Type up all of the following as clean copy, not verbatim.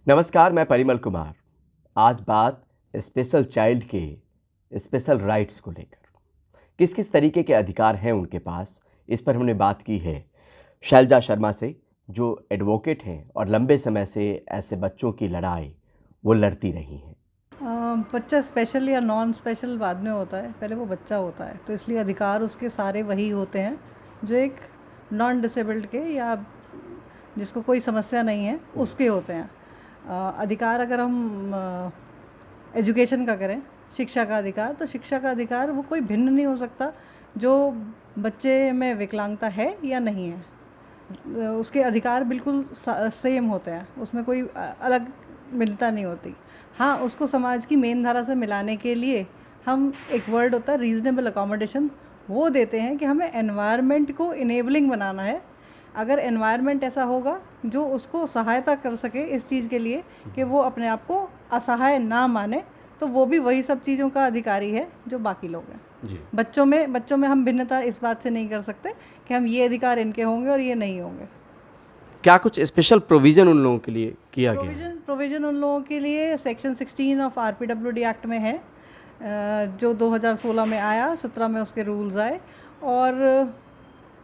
नमस्कार, मैं परिमल कुमार। आज बात स्पेशल चाइल्ड के स्पेशल राइट्स को लेकर, किस किस तरीके के अधिकार हैं उनके पास, इस पर हमने बात की है शैलजा शर्मा से, जो एडवोकेट हैं और लंबे समय से ऐसे बच्चों की लड़ाई वो लड़ती रही हैं। बच्चा स्पेशल या नॉन स्पेशल बाद में होता है, पहले वो बच्चा होता है, तो इसलिए अधिकार उसके सारे वही होते हैं जो एक नॉन डिसेबल्ड के या जिसको कोई समस्या नहीं है उसके होते हैं। अधिकार अगर हम एजुकेशन का करें, शिक्षा का अधिकार, तो शिक्षा का अधिकार वो कोई भिन्न नहीं हो सकता जो बच्चे में विकलांगता है या नहीं है। उसके अधिकार बिल्कुल सेम होते हैं, उसमें कोई अलग भिन्नता नहीं होती। हाँ, उसको समाज की मेन धारा से मिलाने के लिए हम एक वर्ड होता है रीज़नेबल अकोमोडेशन, वो देते हैं कि हमें एनवायरनमेंट को इनेबलिंग बनाना है। अगर एनवायरनमेंट ऐसा होगा जो उसको सहायता कर सके इस चीज़ के लिए कि वो अपने आप को असहाय ना माने, तो वो भी वही सब चीज़ों का अधिकारी है जो बाकी लोग हैं जी। बच्चों में हम भिन्नता इस बात से नहीं कर सकते कि हम ये अधिकार इनके होंगे और ये नहीं होंगे। क्या कुछ स्पेशल प्रोविज़न उन लोगों के लिए किया गया है? प्रोविज़न उन लोगों के लिए सेक्शन 16 ऑफ RPWD एक्ट में है, जो 2016 में आया, 17 में उसके रूल्स आए, और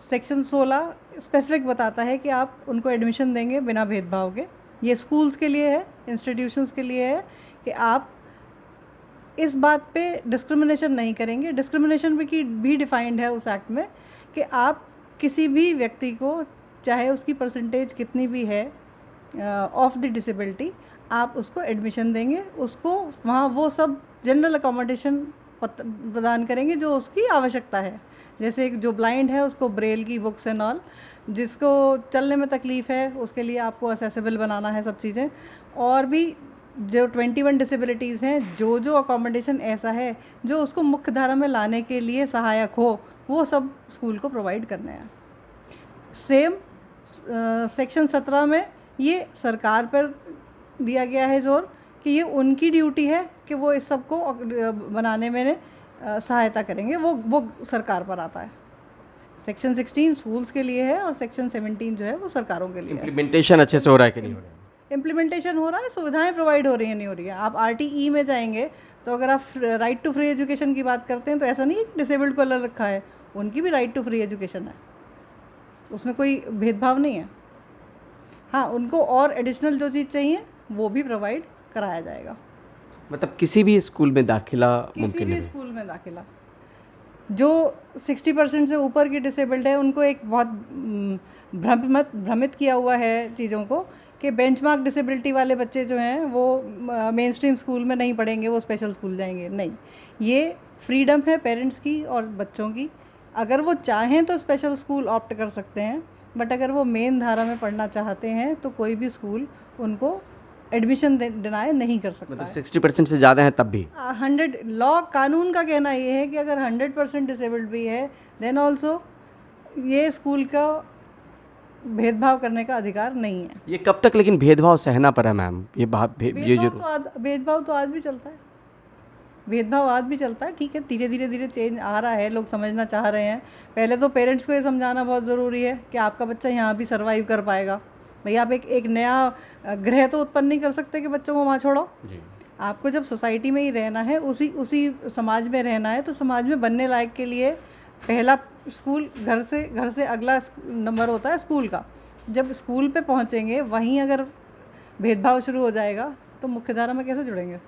सेक्शन 16 स्पेसिफिक बताता है कि आप उनको एडमिशन देंगे बिना भेदभाव के। ये स्कूल्स के लिए है, इंस्टीट्यूशंस के लिए है कि आप इस बात पे डिस्क्रिमिनेशन नहीं करेंगे। डिस्क्रिमिनेशन भी डिफाइंड है उस एक्ट में कि आप किसी भी व्यक्ति को, चाहे उसकी परसेंटेज कितनी भी है ऑफ द डिसेबिलिटी, आप उसको एडमिशन देंगे, उसको वहाँ वो सब जनरल अकोमोडेशन प्रदान करेंगे जो उसकी आवश्यकता है। जैसे जो ब्लाइंड है उसको ब्रेल की बुक्स एंड ऑल, जिसको चलने में तकलीफ़ है उसके लिए आपको असेसेबल बनाना है सब चीज़ें, और भी जो 21 डिसेबिलिटीज़ हैं, जो अकोमोडेशन ऐसा है जो उसको मुख्य धारा में लाने के लिए सहायक हो, वो सब स्कूल को प्रोवाइड करने हैं। सेम सेक्शन 17 में ये सरकार पर दिया गया है जोर कि ये उनकी ड्यूटी है कि वो इस सब को बनाने में सहायता करेंगे, वो सरकार पर आता है। सेक्शन 16 स्कूल्स के लिए है और सेक्शन 17 जो है वो सरकारों के लिए है। इम्प्लीमेंटेशन अच्छे से हो रहा है कि नहीं हो रहा है? इम्प्लीमेंटेशन हो रहा है, सुविधाएं प्रोवाइड हो रही हैं, नहीं हो रही है। आप RTE में जाएंगे तो अगर आप राइट टू फ्री एजुकेशन की बात करते हैं तो ऐसा नहीं है कि डिसेबल्ड को अलग रखा है, उनकी भी राइट टू फ्री एजुकेशन है, उसमें कोई भेदभाव नहीं है। हाँ, उनको और एडिशनल जो चीज़ चाहिए वो भी प्रोवाइड कराया जाएगा। मतलब किसी भी स्कूल में दाखिला मुमकिन है? किसी भी स्कूल में दाखिला। जो 60% से ऊपर की डिसेबल्ड है उनको एक बहुत भ्रमित किया हुआ है चीज़ों को कि बेंचमार्क डिसेबिलिटी वाले बच्चे जो हैं वो मेन स्ट्रीम स्कूल में नहीं पढ़ेंगे, वो स्पेशल स्कूल जाएंगे। नहीं, ये फ्रीडम है पेरेंट्स की और बच्चों की। अगर वो चाहें तो स्पेशल स्कूल ऑप्ट कर सकते हैं, बट अगर वो मेन धारा में पढ़ना चाहते हैं तो कोई भी स्कूल उनको एडमिशन डिनाई नहीं कर सकता। मतलब 60% से ज़्यादा है तब भी 100 लॉ कानून का कहना ये है कि अगर 100% डिसेबल्ड भी है देन ऑल्सो ये स्कूल का भेदभाव करने का अधिकार नहीं है। ये कब तक लेकिन भेदभाव सहना पड़ा मैम? ये भेदभाव तो आज भी चलता है, भेदभाव आज भी चलता है। ठीक है, धीरे चेंज आ रहा है, लोग समझना चाह रहे हैं। पहले तो पेरेंट्स को ये समझाना बहुत ज़रूरी है कि आपका बच्चा यहाँ भी सर्वाइव कर पाएगा। भाई आप एक नया ग्रह तो उत्पन्न नहीं कर सकते कि बच्चों को वहाँ छोड़ो जी। आपको जब सोसाइटी में ही रहना है, उसी समाज में रहना है, तो समाज में बनने लायक के लिए पहला स्कूल घर से अगला नंबर होता है स्कूल का। जब स्कूल पे पहुँचेंगे वहीं अगर भेदभाव शुरू हो जाएगा तो मुख्यधारा में कैसे जुड़ेंगे?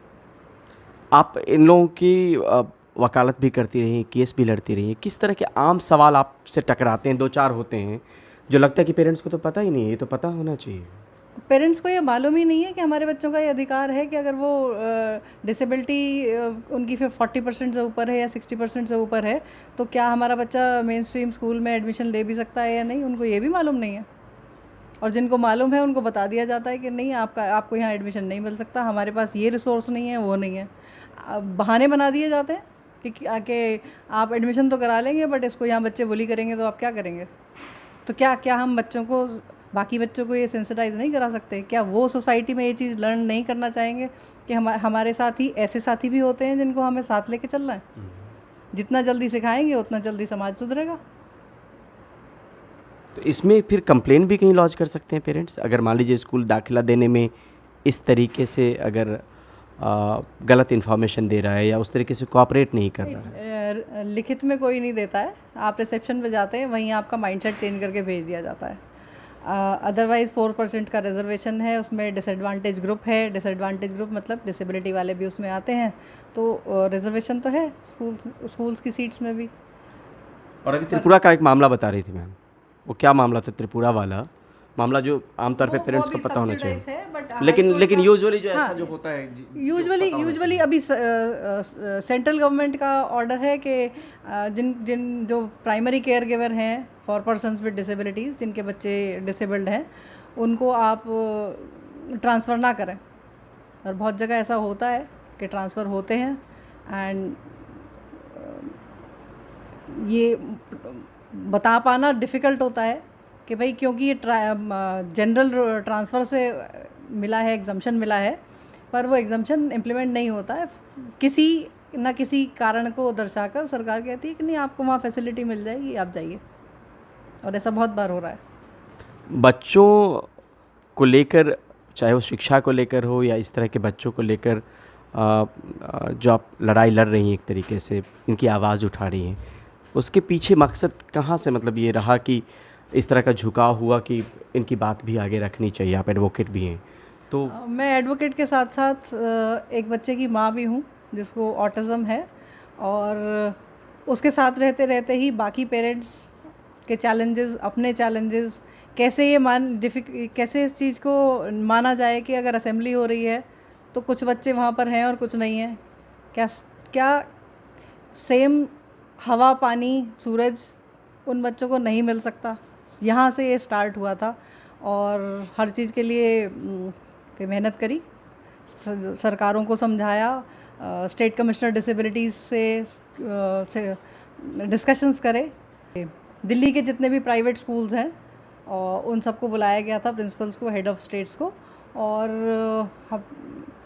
आप इन लोगों की वकालत भी करती रही, केस भी लड़ती रही, किस तरह के आम सवाल आपसे टकराते हैं? 2-4 होते हैं जो लगता है कि पेरेंट्स को तो पता ही नहीं है, ये तो पता होना चाहिए। पेरेंट्स को ये मालूम ही नहीं है कि हमारे बच्चों का ये अधिकार है कि अगर वो डिसेबिलिटी उनकी फिर 40% से ऊपर है या 60% से ऊपर है तो क्या हमारा बच्चा मेन स्ट्रीम स्कूल में एडमिशन ले भी सकता है या नहीं, उनको ये भी मालूम नहीं है। और जिनको मालूम है उनको बता दिया जाता है कि नहीं, आपको यहाँ एडमिशन नहीं मिल सकता, हमारे पास ये रिसोर्स नहीं है, वो नहीं है। बहाने बना दिए जाते हैं कि आप एडमिशन तो करा लेंगे बट इसको यहाँ बच्चे बुली करेंगे तो आप क्या करेंगे? तो क्या हम बच्चों को, बाकी बच्चों को ये सेंसिटाइज नहीं करा सकते? क्या वो सोसाइटी में ये चीज़ लर्न नहीं करना चाहेंगे कि हमारे साथ ही ऐसे साथी भी होते हैं जिनको हमें साथ लेके चलना है? जितना जल्दी सिखाएंगे उतना जल्दी समाज सुधरेगा। तो इसमें फिर कंप्लेन भी कहीं लॉन्च कर सकते हैं पेरेंट्स? अगर मान लीजिए स्कूल दाखिला देने में इस तरीके से अगर गलत इन्फॉर्मेशन दे रहा है या उस तरीके से कोऑपरेट नहीं कर रहा है? लिखित में कोई नहीं देता है, आप रिसेप्शन पे जाते हैं, वहीं आपका माइंडसेट चेंज करके भेज दिया जाता है। अदरवाइज़ 4% का रिजर्वेशन है, उसमें डिसएडवांटेज ग्रुप है। डिसएडवांटेज ग्रुप मतलब डिसेबिलिटी वाले भी उसमें आते हैं, तो रिजर्वेशन तो है स्कूल्स की सीट्स में भी। और अभी त्रिपुरा का एक मामला बता रही थी मैम, वो क्या मामला था त्रिपुरा वाला मामला, जो आमतौर पे पेरेंट्स को पता होना चाहिए, लेकिन यूजुअली जो ऐसा जो होता है, यूजुअली अभी सेंट्रल गवर्नमेंट का ऑर्डर है कि जिन जो प्राइमरी केयर गिवर हैं फॉर पर्सन्स विद डिसेबिलिटीज़, जिनके बच्चे डिसेबल्ड हैं, उनको आप ट्रांसफ़र ना करें। और बहुत जगह ऐसा होता है कि ट्रांसफ़र होते हैं, एंड ये बता पाना डिफ़िकल्ट होता है कि भाई क्योंकि ये जनरल ट्रांसफ़र से मिला है, एग्जम्पशन मिला है, पर वो एग्जम्पशन इम्प्लीमेंट नहीं होता है। किसी न किसी कारण को दर्शाकर सरकार कहती है कि नहीं, आपको वहाँ फैसिलिटी मिल जाएगी, आप जाइए। और ऐसा बहुत बार हो रहा है। बच्चों को लेकर, चाहे वो शिक्षा को लेकर हो या इस तरह के बच्चों को लेकर जो आप लड़ाई लड़ रही हैं, एक तरीके से इनकी आवाज़ उठा रही हैं, उसके पीछे मकसद कहाँ से मतलब ये रहा कि इस तरह का झुकाव हुआ कि इनकी बात भी आगे रखनी चाहिए? आप एडवोकेट भी हैं, तो मैं एडवोकेट के साथ साथ एक बच्चे की माँ भी हूँ जिसको ऑटिज़म है, और उसके साथ रहते रहते ही बाकी पेरेंट्स के चैलेंजेस, अपने चैलेंजेस, कैसे कैसे इस चीज़ को माना जाए कि अगर असेंबली हो रही है तो कुछ बच्चे वहाँ पर हैं और कुछ नहीं हैं। क्या सेम हवा, पानी, सूरज उन बच्चों को नहीं मिल सकता? यहाँ से ये स्टार्ट हुआ था, और हर चीज़ के लिए फिर मेहनत करी, सरकारों को समझाया, स्टेट कमिश्नर डिसेबिलिटीज़ से डिस्कशंस करे। दिल्ली के जितने भी प्राइवेट स्कूल्स हैं और उन सबको बुलाया गया था, प्रिंसिपल्स को, हेड ऑफ़ स्टेट्स को, और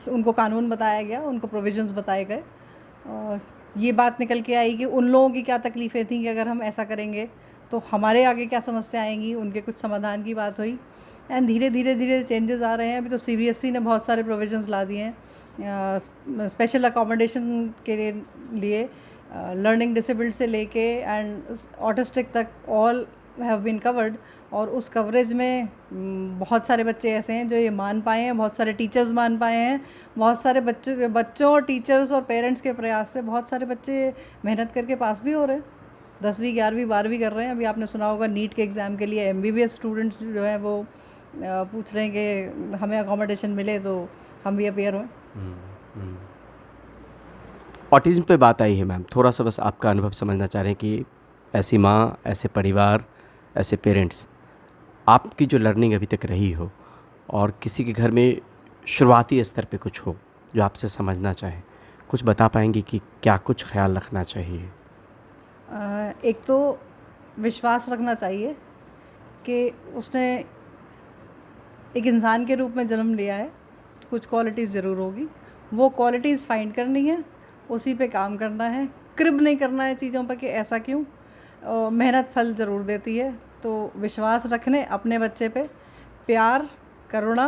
उनको कानून बताया गया, उनको प्रोविजंस बताए गए। ये बात निकल के आई कि उन लोगों की क्या तकलीफ़ें थी कि अगर हम ऐसा करेंगे तो हमारे आगे क्या समस्या आएंगी, उनके कुछ समाधान की बात हुई, एंड धीरे धीरे चेंजेस आ रहे हैं। अभी तो CBSE ने बहुत सारे प्रोविजंस ला दिए हैं स्पेशल अकोमोडेशन के लिए, लर्निंग डिसेबल्ड से लेके एंड ऑटिस्टिक तक, ऑल हैव बीन कवर्ड। और उस कवरेज में बहुत सारे बच्चे ऐसे हैं जो ये मान पाए हैं, बहुत सारे टीचर्स मान पाए हैं, बहुत सारे बच्चों और टीचर्स और पेरेंट्स के प्रयास से बहुत सारे बच्चे मेहनत करके पास भी हो रहे हैं, 10वीं 11वीं 12वीं कर रहे हैं। अभी आपने सुना होगा नीट के एग्ज़ाम के लिए MBBS स्टूडेंट्स जो है वो पूछ रहे हैं कि हमें अकोमोडेशन मिले तो हम भी अपेयर हों। ऑटिज़म पे बात आई है मैम, थोड़ा सा बस आपका अनुभव समझना चाह रहे हैं कि ऐसी माँ, ऐसे परिवार, ऐसे पेरेंट्स, आपकी जो लर्निंग अभी तक रही हो और किसी के घर में शुरुआती स्तर पे कुछ हो जो आपसे समझना चाहें, कुछ बता पाएंगे कि क्या कुछ ख्याल रखना चाहिए? एक तो विश्वास रखना चाहिए कि उसने एक इंसान के रूप में जन्म लिया है, कुछ क्वालिटीज़ ज़रूर होगी, वो क्वालिटीज़ फाइंड करनी है, उसी पे काम करना है, क्रिब नहीं करना है चीज़ों पर कि ऐसा क्यों। मेहनत फल ज़रूर देती है, तो विश्वास रखने अपने बच्चे पे, प्यार, करुणा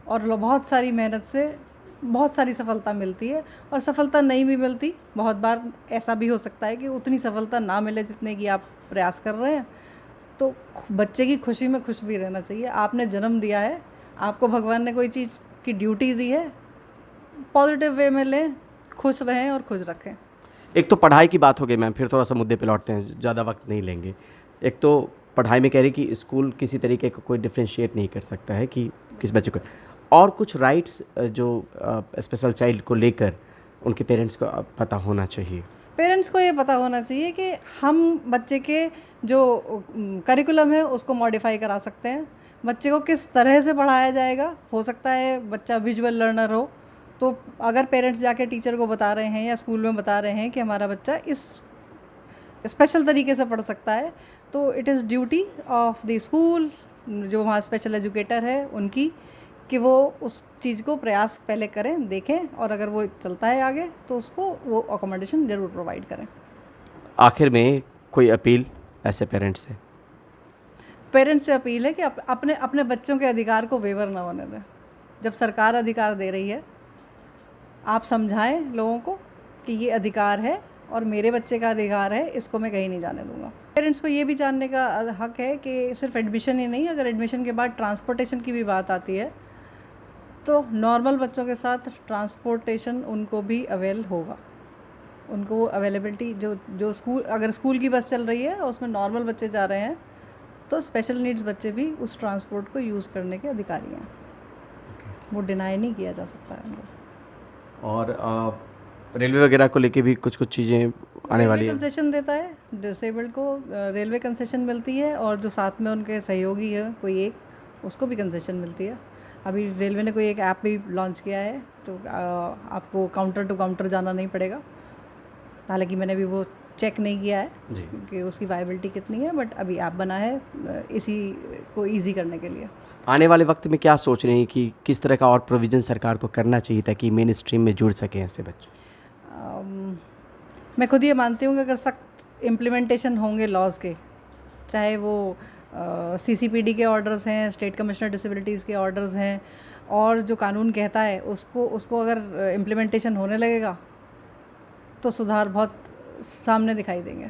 और बहुत सारी मेहनत से बहुत सारी सफलता मिलती है। और सफलता नहीं भी मिलती, बहुत बार ऐसा भी हो सकता है कि उतनी सफलता ना मिले जितने की आप प्रयास कर रहे हैं, तो बच्चे की खुशी में खुश भी रहना चाहिए। आपने जन्म दिया है, आपको भगवान ने कोई चीज़ की ड्यूटी दी है, पॉजिटिव वे में लें, खुश रहें और खुश रखें। एक तो पढ़ाई की बात हो गई मैम, फिर थोड़ा सा मुद्दे पे लौटते हैं, ज़्यादा वक्त नहीं लेंगे। एक तो पढ़ाई में कह रही कि स्कूल किसी तरीके का कोई डिफ्रेंशिएट नहीं कर सकता है कि किस बच्चे को, और कुछ राइट्स जो स्पेशल चाइल्ड को लेकर उनके पेरेंट्स को पता होना चाहिए। पेरेंट्स को ये पता होना चाहिए कि हम बच्चे के जो करिकुलम है उसको मॉडिफाई करा सकते हैं, बच्चे को किस तरह से पढ़ाया जाएगा। हो सकता है बच्चा विजुअल लर्नर हो, तो अगर पेरेंट्स जाके टीचर को बता रहे हैं या स्कूल में बता रहे हैं कि हमारा बच्चा इस स्पेशल तरीके से पढ़ सकता है, तो it is duty of the school, जो वहाँ स्पेशल एजुकेटर है उनकी, कि वो उस चीज़ को प्रयास पहले करें, देखें, और अगर वो चलता है आगे तो उसको वो अकोमोडेशन ज़रूर प्रोवाइड करें। आखिर में कोई अपील ऐसे पेरेंट्स से? पेरेंट्स से अपील है कि अपने बच्चों के अधिकार को वेवर ना होने दें। जब सरकार अधिकार दे रही है, आप समझाएं लोगों को कि ये अधिकार है और मेरे बच्चे का अधिकार है, इसको मैं कहीं नहीं जाने दूंगा। पेरेंट्स को ये भी जानने का हक है कि सिर्फ एडमिशन ही नहीं, अगर एडमिशन के बाद ट्रांसपोर्टेशन की भी बात आती है तो नॉर्मल बच्चों के साथ ट्रांसपोर्टेशन उनको भी अवेल होगा। उनको वो अवेलेबिलिटी जो स्कूल, अगर स्कूल की बस चल रही है और उसमें नॉर्मल बच्चे जा रहे हैं तो स्पेशल नीड्स बच्चे भी उस ट्रांसपोर्ट को यूज़ करने के अधिकारी हैं। वो डिनाई नहीं किया जा सकता है उनको। और रेलवे वगैरह को लेके भी कुछ कुछ चीज़ें आने वाली है। कंसेशन देता है डिसेबल्ड को, रेलवे कंसेशन मिलती है, और जो साथ में उनके सहयोगी है कोई एक, उसको भी कंसेशन मिलती है। अभी रेलवे ने कोई एक ऐप भी लॉन्च किया है, तो आपको काउंटर टू काउंटर जाना नहीं पड़ेगा। हालांकि मैंने भी वो चेक नहीं किया है कि उसकी वायबिलिटी कितनी है, बट अभी ऐप बना है इसी को ईजी करने के लिए। आने वाले वक्त में क्या सोच रहे हैं कि किस तरह का और प्रोविज़न सरकार को करना चाहिए ताकि मेन स्ट्रीम में जुड़ सकें ऐसे बच्चे? मैं खुद ये मानती हूँ कि अगर सख्त इम्प्लीमेंटेशन होंगे लॉज के, चाहे वो CCPD के ऑर्डर्स हैं, स्टेट कमिश्नर डिसेबिलिटीज़ के ऑर्डर्स हैं, और जो कानून कहता है उसको अगर इम्प्लीमेंटेशन होने लगेगा तो सुधार बहुत सामने दिखाई देंगे।